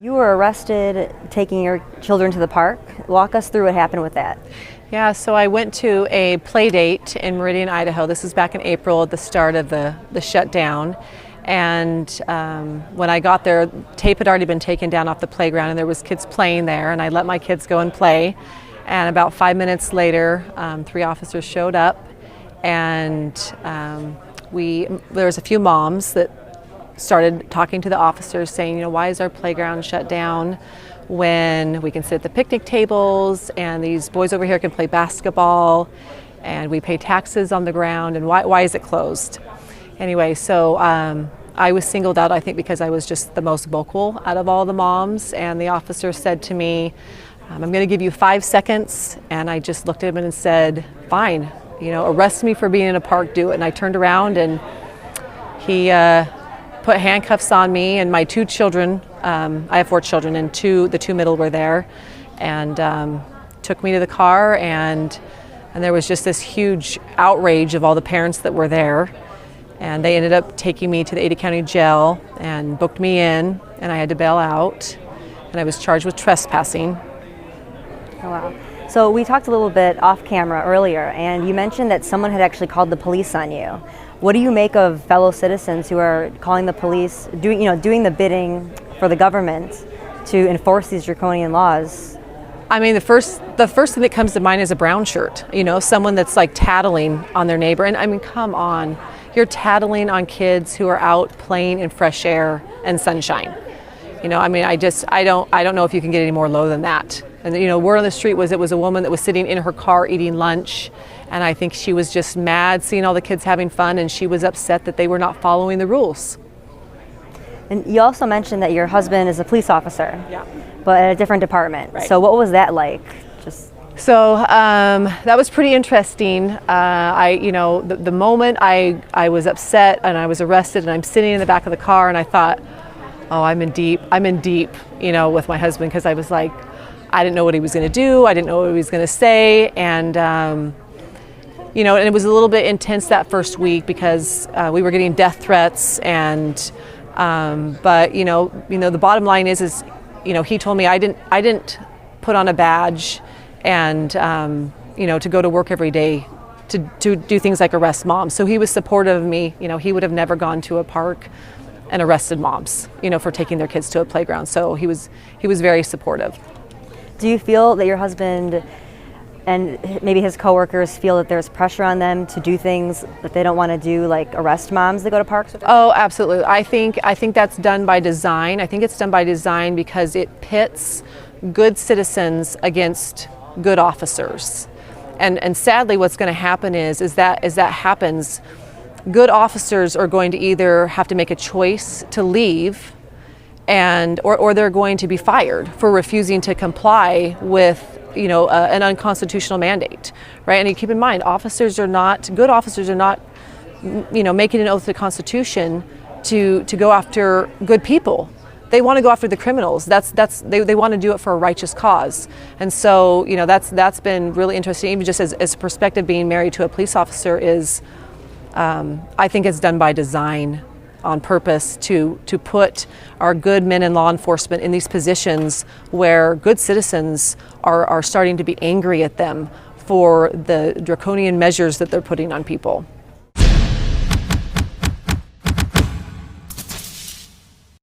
You were arrested taking your children to the park. Walk us through what happened with that. Yeah, so I went to a play date in Meridian, Idaho. This was back in April at the start of the shutdown. And when I got there, tape had already been taken down off the playground and there was kids playing there, and I let my kids go and play. And about 5 minutes later, 3 officers showed up, and there was a few moms that started talking to the officers saying, why is our playground shut down when we can sit at the picnic tables and these boys over here can play basketball and we pay taxes on the ground, and why is it closed? Anyway, so I was singled out, I think, because I was just the most vocal out of all the moms, and the officer said to me, I'm going to give you 5 seconds, and I just looked at him and said, fine, arrest me for being in a park, do it. And I turned around and he put handcuffs on me and my 2 children. I have 4 children, and the 2 middle were there, and took me to the car, and there was just this huge outrage of all the parents that were there, and they ended up taking me to the Ada County Jail and booked me in, and I had to bail out, and I was charged with trespassing. Oh, wow. So we talked a little bit off camera earlier, and you mentioned that someone had actually called the police on you. What do you make of fellow citizens who are calling the police, doing the bidding for the government to enforce these draconian laws? I mean, the first thing that comes to mind is a brown shirt. Someone that's like tattling on their neighbor. And I mean, come on, you're tattling on kids who are out playing in fresh air and sunshine. I mean, I don't know if you can get any more low than that. And word on the street was it was a woman that was sitting in her car eating lunch, and I think she was just mad seeing all the kids having fun, and she was upset that they were not following the rules. And you also mentioned that your husband is a police officer, yeah, but at a different department. Right. So what was that like? So that was pretty interesting. The moment I was upset and I was arrested, and I'm sitting in the back of the car, and I thought, oh, I'm in deep, with my husband, because I was like, I didn't know what he was going to do. I didn't know what he was going to say. And, and it was a little bit intense that first week because we were getting death threats. And, but, the bottom line is, he told me I didn't put on a badge and, to go to work every day to do things like arrest moms. So he was supportive of me. He would have never gone to a park and arrested moms, for taking their kids to a playground. So he was very supportive. Do you feel that your husband and maybe his coworkers feel that there's pressure on them to do things that they don't want to do, like arrest moms that go to parks? Oh, absolutely. I think that's done by design. I think it's done by design because it pits good citizens against good officers. And sadly, what's going to happen is that happens, good officers are going to either have to make a choice to leave, or they're going to be fired for refusing to comply with an unconstitutional mandate, right? And you keep in mind, good officers are not making an oath to the Constitution to go after good people. They want to go after the criminals. They want to do it for a righteous cause. And so that's been really interesting. Even just as a perspective, being married to a police officer is, I think it's done by design, on purpose, to put our good men in law enforcement in these positions where good citizens are starting to be angry at them for the draconian measures that they're putting on people.